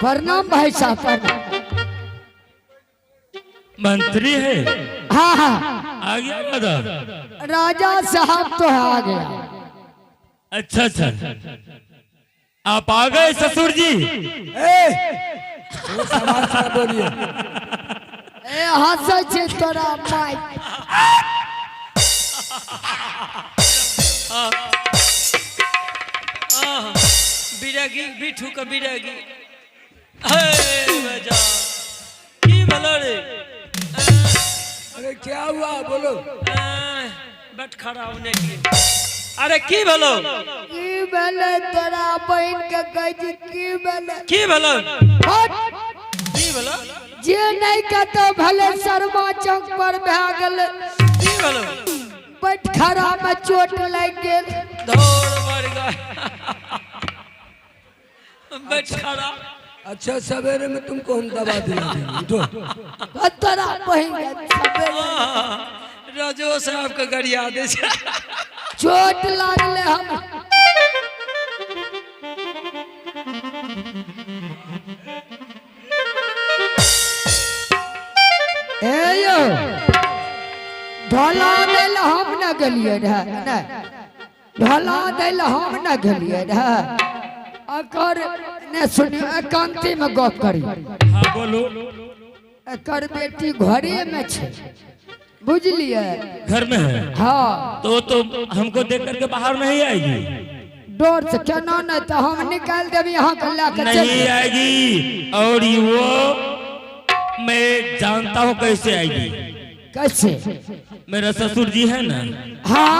प्रणाम भाई साहब प्रणाम। मंत्री है? हाँ हाँ आ गया मदा? राजा साहब तो आ गया। अच्छा अच्छा, आप आ गए ससुर जी? बोलिए हंस तोरा माई। बिरगी बिठू का बिरगी बजा की भलो रे। अरे क्या हुआ बोलो। बैठ खड़ा होने की। अरे की भलो की भले तोरा बहन के गज की भले की भलो हट की भलो जे नहीं कहतो भले शर्मा चौक पर भागल की भलो बैठ खड़ा में चोट लग गेल। दौड़ मर गए बैठ खड़ा। अच्छा सवेरे में तुमको हम दबा देंगे। तोरा बहन के सवेरे राजो साहब का गरिया दे चोट लागले हम। ए यो ढोला देल हम न गेलिए रह न ढोला देल हम न गेलिए रह अकर ने सुनियो एकांती में गप करी। हाँ बोलो। एकर बेटी घरे में छे बुझलिए? घर में है? हाँ तो हमको देख करके बाहर नहीं आएगी? डोर से केना नहीं तो हम निकाल देब यहाँ के लाके नहीं आएगी। और वो मैं जानता हूँ कैसे आएगी। कैसे? मेरा ससुर जी है ना, हाँ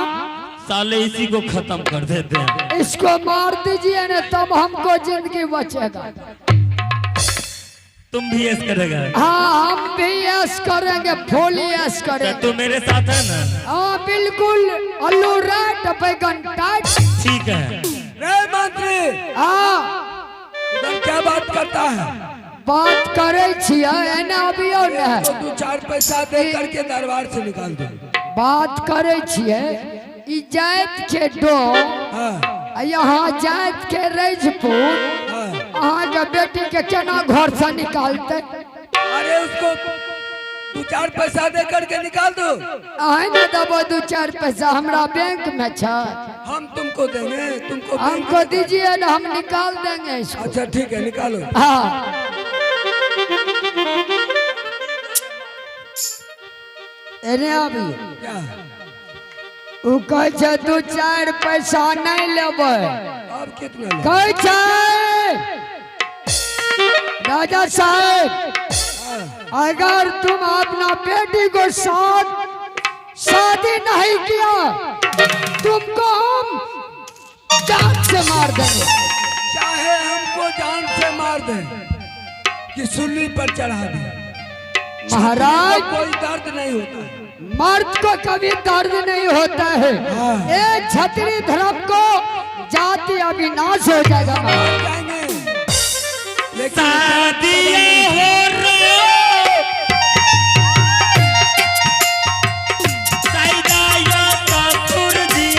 साले इसी को खत्म कर देते हैं। इसको मार दीजिए ना तब हमको जिंदगी बचेगा। तुम भी ऐस करेगा? हाँ हम भी ऐस करेंगे फुल ऐस करेंगे। तो मेरे साथ है ना? हाँ बिल्कुल आलू रेड बैगन टाइट। ठीक है। रे मंत्री हाँ उधर क्या बात करता है? बात करे छिया एने अभियो न तो 2-4 पैसा दे करके दरबार से निकाल दो। बात करे छिए इज्जत के डो हाँ यहाँ जात के रजपुर हाँ। अहाँ के बेटी के केना घर से निकालते? अरे उसको 2-4 पैसा दे करके निकाल दो। अहे न दबो 2-4 पैसा हमरा बैंक में छ। हम तुमको देंगे तुमको हमको दीजिए ना हम निकाल देंगे इसको। अच्छा ठीक है निकालो। हाँ एने अभी क्या उ कहे छ 2-4 पैसा नहीं लेबै। अब कितना ले? कहे छ राजा साहब अगर तुम अपना बेटी को साथ शादी नहीं किया तुमको हम जान से मार देंगे। चाहे हमको जान से मार दे कि सुल्ली पर चढ़ा दे महाराज कोई दर्द नहीं होता। मर्द को कभी दर्द नहीं होता है। ये छतरी धर्म को जाति अविनाश हो जाएगा। जाएंगे लेकिन शादी हो रो साइदा या ससुर जी,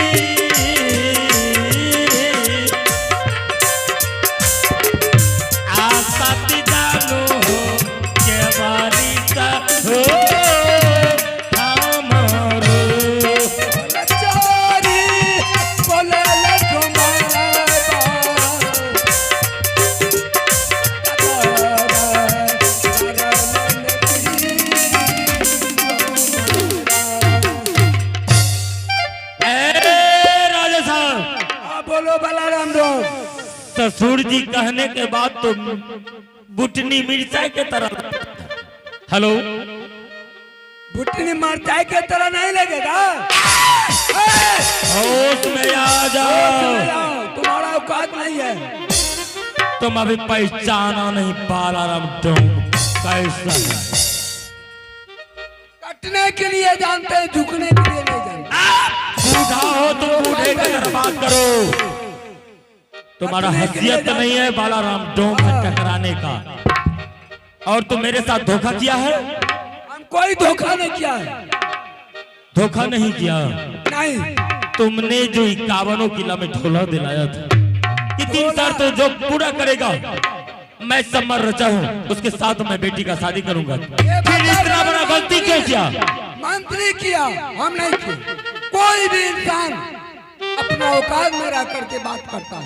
आसत जानो हो के बारी सा हो हमारो। चोरी बोले ले तुम्हारा बोलो बलाराम रोड। ससुर जी कहने के बाद तो बुटनी मिर्चाई के तरह। हेलो बुटनी मिर्चाई के तरह नहीं लगेगा। होश में आ जाओ। तुम्हारा औकात नहीं है। तुम अभी पहचाना नहीं बालाराम डोम कैसा है। कटने के लिए जानते हैं झुकने के लिए नहीं जानते। बूढ़ा हो तुम बूढ़े की तरह बात करो। तुम्हारा हैसियत नहीं है बालाराम डोम से टकराने का। और तुम मेरे साथ धोखा किया है? हम कोई धोखा नहीं किया है। धोखा नहीं किया। नहीं तुमने जो 51 किला में ढोला दिलाया था कि 3 शर्त जो पूरा करेगा मैं समर रचा हूँ, उसके साथ मैं बेटी का शादी करूंगा। फिर इतना बड़ा गलती क्यों किया? मंत्री किया, हम नहीं किए। कोई भी इंसान अपना औकात में रह करके बात करता है।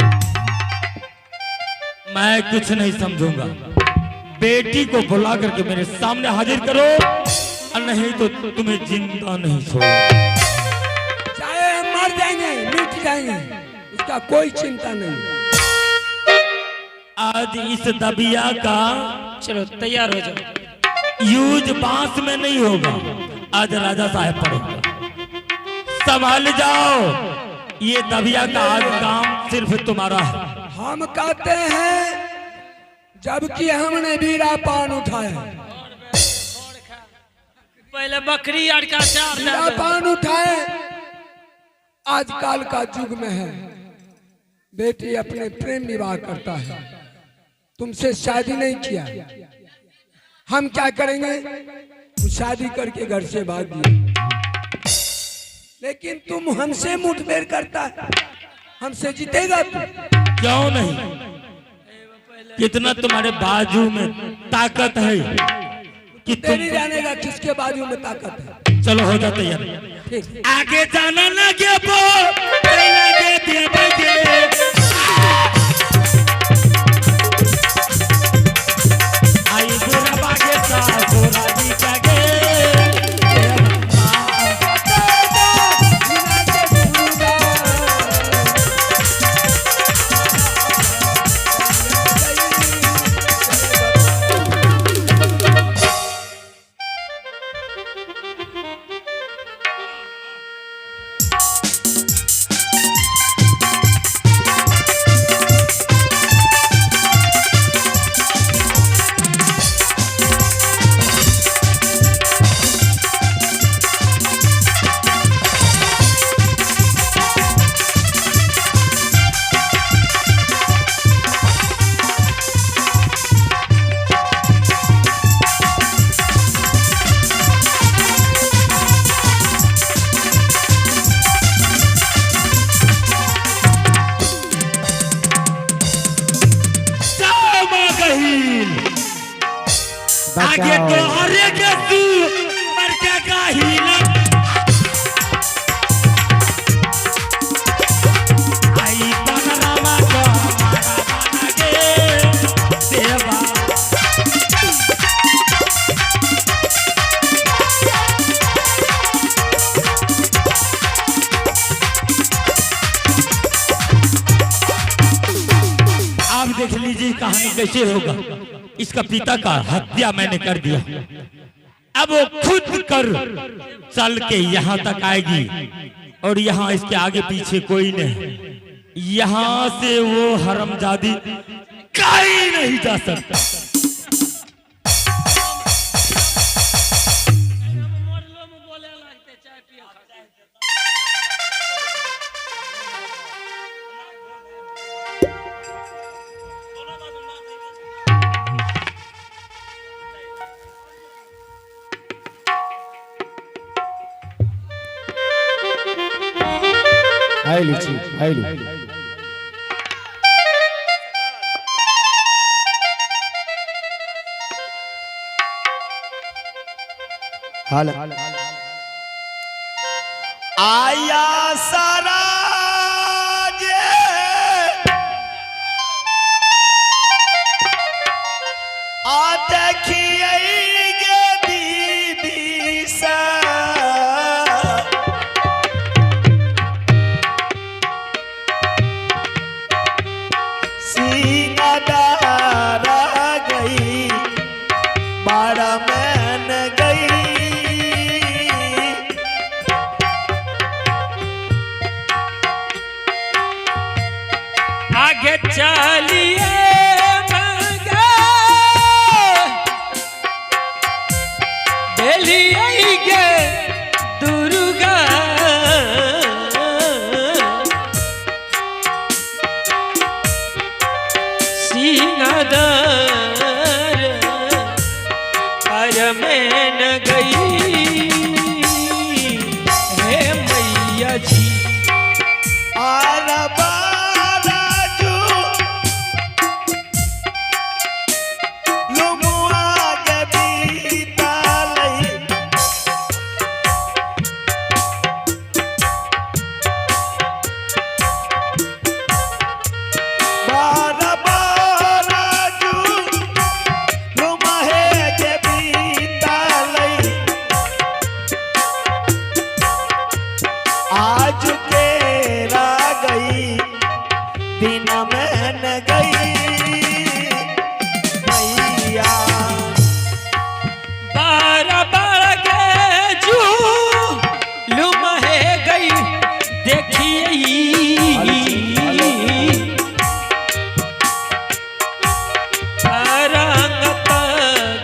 मैं कुछ नहीं समझूंगा। बेटी को बुला करके मेरे सामने हाजिर करो, और नहीं तो तुम्हें जिंदा नहीं छोड़ो। चाहे हम मर जाएंगे, मिट जाएंगे, इसका कोई चिंता नहीं। आज इस दबिया का चलो तैयार हो जाओ। यूज बांस में नहीं होगा, आज राजा साहब पर होगा। संभाल जाओ, ये दबिया का आज काम सिर्फ तुम्हारा है। हम कहते हैं जबकि हमने बीरा पान उठाया, पहले बकरी अड़का चार बीरा पान उठाए। आजकल का युग में है बेटी अपने प्रेम विवाह करता है, तुमसे शादी नहीं किया, हम क्या करेंगे? तुम शादी करके घर से भाग दिए, लेकिन तुम हमसे मुठभेड़ करता है, हमसे जीतेगा तू? क्यों नहीं? कितना तुम्हारे बाजू में ताकत है कि तुम तेरी जानेगा किसके बाजू में ताकत है। चलो हो जाते यार, ठीक, आगे जाना लगे पो, लगे दे बजे। आई बुरा बागे सा बुरा जी जागे। आगे तो हरे के तू मर के गाहिला। आई पनरामा को हमारा बना के सेवा। आप देख लीजिए कहानी कैसे होगा। इसका पिता का हत्या मैंने कर दिया, अब वो खुद कर चल के यहाँ तक आएगी, और यहाँ इसके आगे पीछे कोई नहीं। यहाँ से वो हरमजादी कहीं नहीं जा सकता। आइलु हाल आया सारा जे आ देखिए गे दीदी सा सीनादारा गई बारा मैन गई आगे चलिए मंगा दिल्ली गे दुर्गा सिंहदार पर में न गई हे मैया जी आज के रा गई दिन में न गई मैया। बारह बारह के जू लुम है गई देखिए रंगत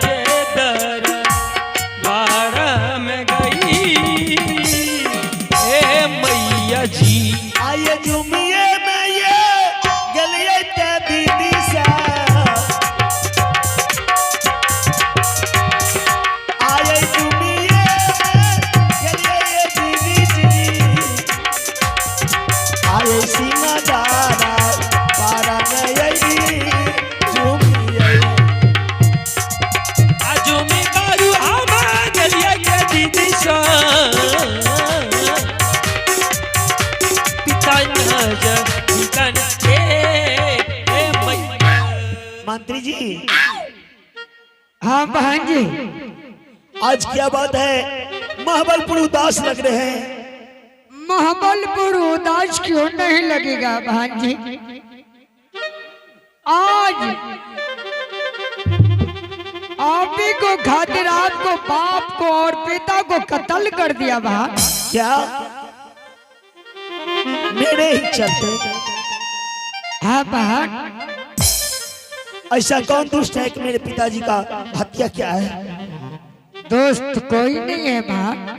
के दर बारह में गई ए मैया जी। आये झुमिए में ये गलिए ते दीदी सा आये झुमिए में गलिए ये दीदी जी आये सीमा दारा पारा में यही झुमिए आजू में बारू हम गलिया के दीदी सा पिता नजर पितन ए मैया। मंत्री जी हाँ बहन जी। आज क्या बात है, महाबलपुर उदास लग रहे हैं। महाबलपुर उदास क्यों नहीं लगेगा बहन जी? आज आप ही को खातिर आपको बाप को और पिता को कत्ल कर दिया बहन। क्या मेरे ही चलते? हाँ बहन। ऐसा कौन दुष्ट है कि मेरे पिताजी का हत्या किया है? दोस्त कोई नहीं है बहन।